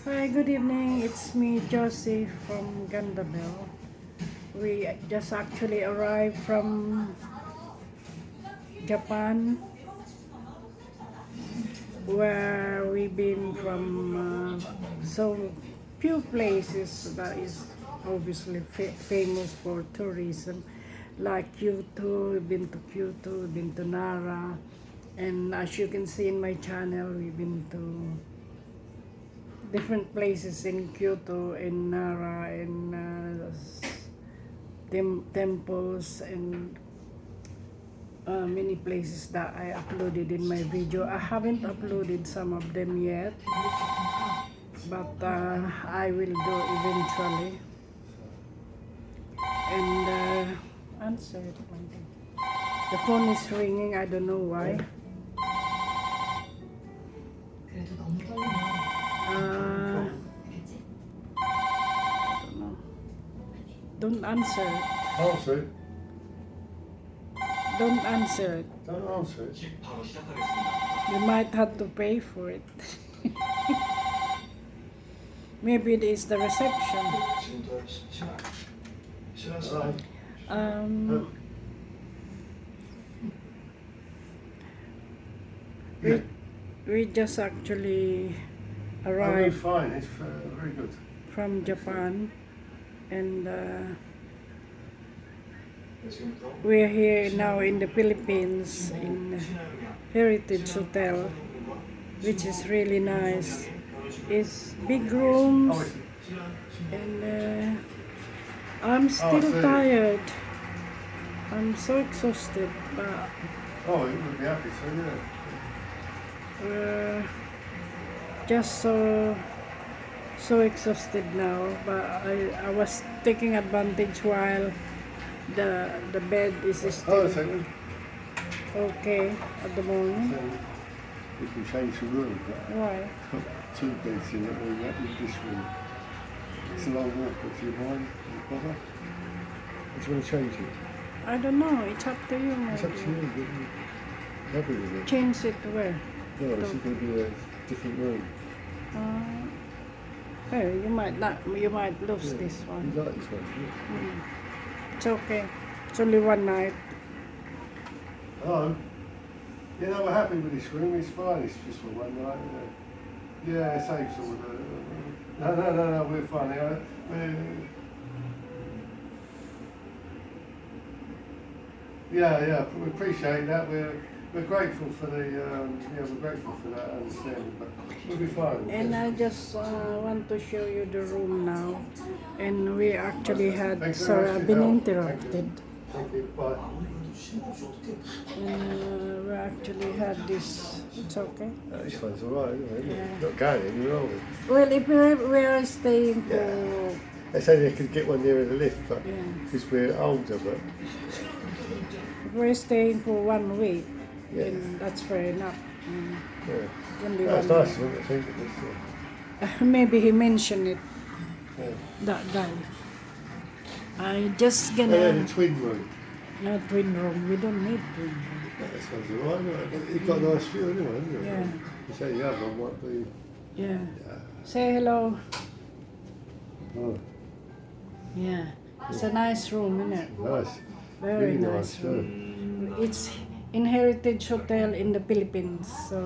Hi, good evening. It's me, Josie from Gandaville. We just actually arrived from Japan, where we've been from so few places that is obviously famous for tourism, like Kyoto. We've been to Kyoto, we've been to Nara, and as you can see in my channel, we've been to different places in Kyoto, in Nara, in temples, and many places that I uploaded in my video. I haven't uploaded some of them yet, but I will do eventually. And answer it. The phone is ringing. I don't know why. I don't know. Don't answer it. Answer it. Don't answer it. Don't answer it. You might have to pay for it. Maybe it is the reception. Um, Yeah. we just actually Oh, we're arrived fine. It's very good. from Japan, and we're here now in the Philippines in Heritage Hotel, which is really nice. It's big rooms, and I'm still tired. I'm so exhausted, but Oh, you would be happy, so yeah. just so exhausted now. But I was taking advantage while the bed is Oh, still a second. okay at the moment. We can change the room. Why? It's got two beds in it. We're not in this room. It's a long walk, but do you mind? Do you bother? Do you want to change it? I don't know. It's up to you. It's up to you. But you're happy with it. Change it where? No, this is going to be a different room. Hey, you might not. You might lose this one. You like this one? Yeah. It's okay. It's only one night. Hello? You know, we're happy with this room. It's fine. It's just for one night, isn't it? Yeah, it saves all the... No, we're fine. Yeah, we appreciate that. We're grateful for the... we're grateful for that understanding, but we'll be fine. And I just want to show you the room now. And we actually had... Thanks very Sorry, much I've for your been help. interrupted. Thank you. Bye. We actually had this. It's okay. This one's all right, isn't it? Yeah. Not going anywhere, are we? Well, if we are staying for... Yeah. They say they could get one nearer the lift, but Yeah. because we're older, but If we're staying for 1 week, Yeah. then that's fair enough. yeah. Only That's one nice, isn't it? I think it is. Maybe he mentioned it, Yeah. that guy. I just And then gonna... the twin room. Not twin room. We don't need twin room. This one's all right, isn't it? You've got a nice view anyway, haven't you? Yeah. You say the other one might be... Yeah. Say hello. Oh, Yeah. It's a nice room, isn't it? nice. Very Really nice yeah. room. It's in Heritage Hotel in the Philippines. So,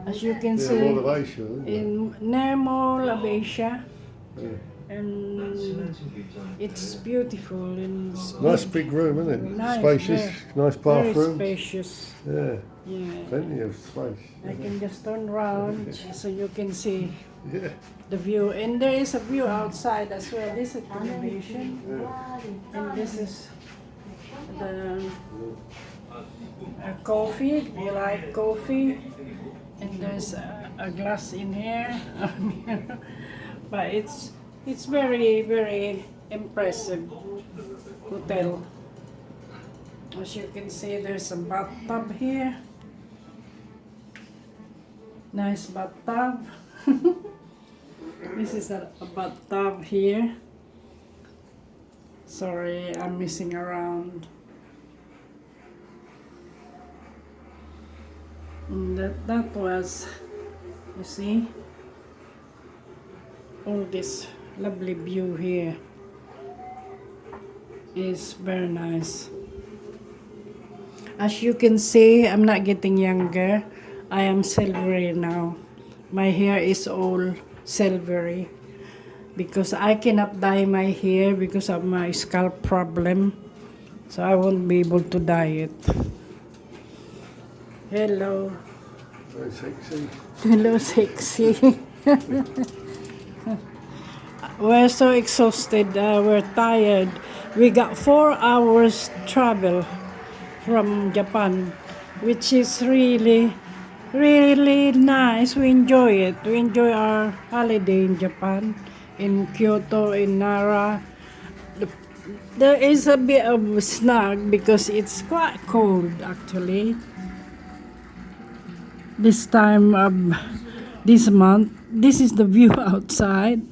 as you can Yeah, see, Mall of Asia, isn't it? in near Mall of Asia, Yeah. and it's beautiful and Nice big room, isn't it? Nice, Spacious, nice very bathroom. spacious. Yeah, Yeah. plenty of space. I can just turn around so you can see Yeah. the view, and there is a view outside as well. This is television, Yeah. and this is the coffee. You like coffee, and there's a glass in here. But it's very impressive hotel. As you can see, there's a bathtub here. Nice bathtub. This is a bathtub here. Sorry, I'm messing around. That was, you see, all this lovely view here is very nice. As you can see, I'm not getting younger. I am silvery now. My hair is all silvery because I cannot dye my hair because of my scalp problem. So I won't be able to dye it. Hello. Very sexy. Hello, sexy. We're so exhausted. We're tired. We got 4 hours travel from Japan, which is really, really nice. We enjoy it. We enjoy our holiday in Japan, in Kyoto, in Nara. There is a bit of snug because it's quite cold actually. This time of this month, this is the view outside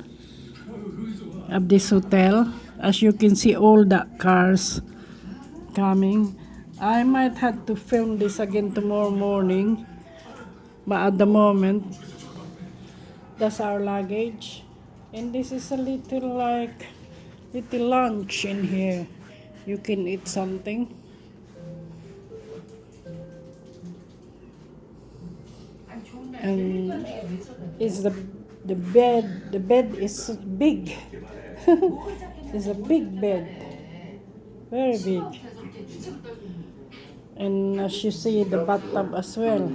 of this hotel. As you can see, all the cars coming. I might have to film this again tomorrow morning, but at the moment, that's our luggage. And this is a little little lunch in here. You can eat something. And is the bed. The bed is big. It's a big bed, very big. And as you see, the bathtub as well.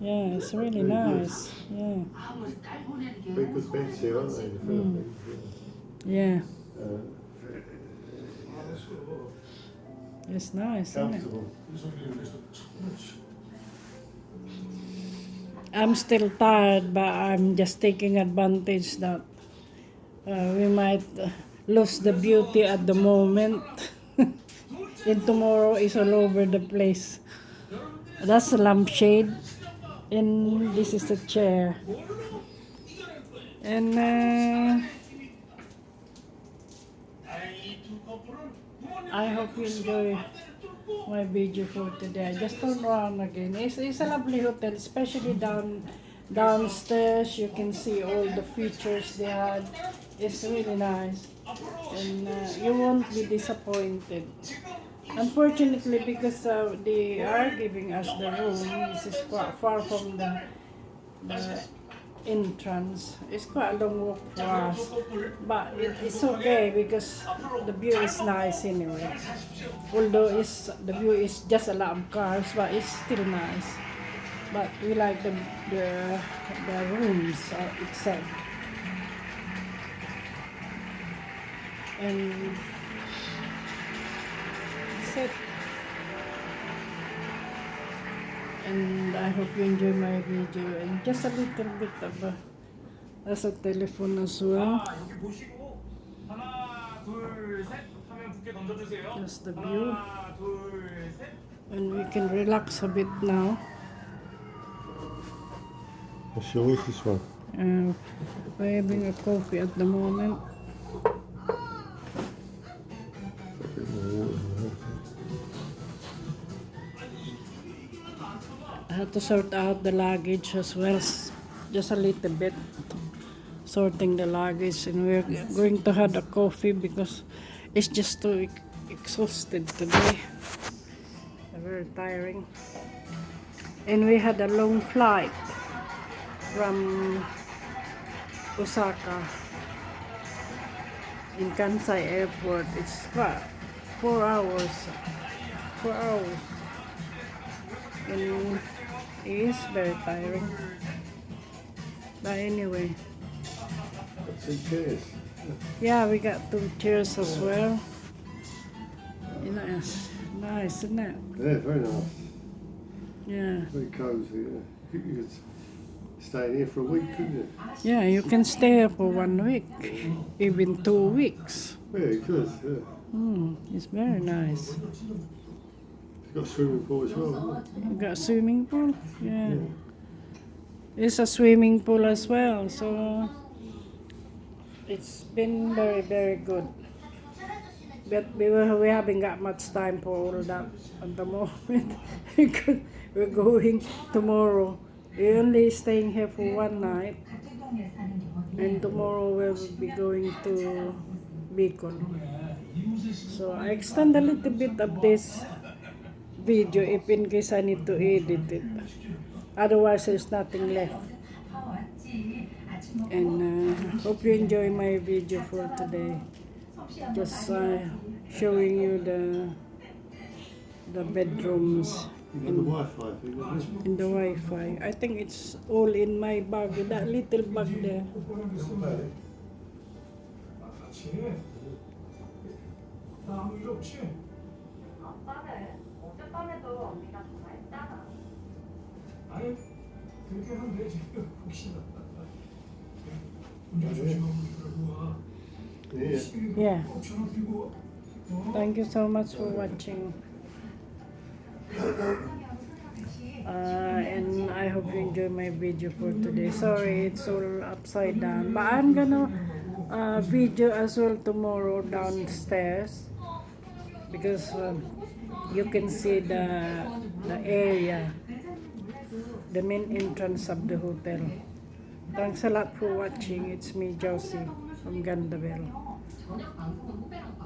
Yeah, it's really nice. Yeah. Very good beds here, aren't they? Yeah, Uh, it's nice, isn't it? comfortable. I'm still tired, but I'm just taking advantage that we might lose the beauty at the moment. And tomorrow is all over the place. That's a lampshade, and this is a chair. And I hope you enjoy my video for today. I just turn around again. It's a lovely hotel, especially downstairs. You can see all the features they had. It's really nice, and you won't be disappointed. Unfortunately, because they are giving us the room, this is quite far from the entrance. It's quite a long walk for us, but it's okay because the view is nice anyway. Although the view is just a lot of cars, but it's still nice. But we like the rooms itself. And that's it. And I hope you enjoy my video, and just a little bit of as a telephone as well. 여기 보시고 하나 둘 셋 하면 붓게 던져주세요. That's the view, 하나 둘 셋. and we can relax a bit now. What's your wish this one? We're having a coffee at the moment. I had to sort out the luggage as well, just a little bit, sorting the luggage, and we're going to have a coffee because it's just too exhausted today. Very tiring. And we had a long flight from Osaka in Kansai airport. It's about 4 hours. 4 hours. And it is very tiring. But anyway. Got 2 chairs. Yeah, we got 2 chairs as well. You know, it's nice, isn't it? Yeah, very nice. Yeah. Very cosy. Yeah. You could stay in here for a week, couldn't you? Yeah, you can stay here for 1 week, even 2 weeks. Yeah, you could. Yeah. It's very nice. It's got a swimming pool as well, hasn't it? You got a swimming pool? Yeah. It's a swimming pool as well, so it's been very, very good. But we haven't got much time for all that at the moment because we're going tomorrow. We're only staying here for 1 night, And tomorrow we'll be going to Bicol. So I extend a little bit of this video if in case I need to edit it. Otherwise, there's nothing left. And hope you enjoy my video for today. Just showing you the bedrooms You got the Wi-Fi thing, haven't you? in the Wi-Fi. I think it's all in my bag, that little bag there. 나 아무 일 없지? 아빠는 어젯밤에도 언니가 전화했잖아. 아니 그렇게 하면 되지. 혹시나. 운전 조심하고 그러고 와. Yeah. Yeah. 꼭 전화 드리고 와. Thank you so much for watching. And I hope you enjoy my video for today. Sorry, it's all upside down. But I'm gonna video as well tomorrow downstairs. Because you can see the area, the main entrance of the hotel. Thanks a lot for watching. It's me, Josie, from Gandaville.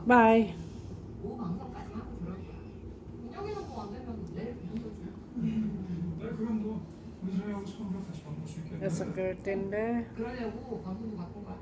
Bye. 그럼 뭐 은서하고 서울로 같이 만날 수 있겠네. There's a curtain there. 그러려고 방송도 갖고 가.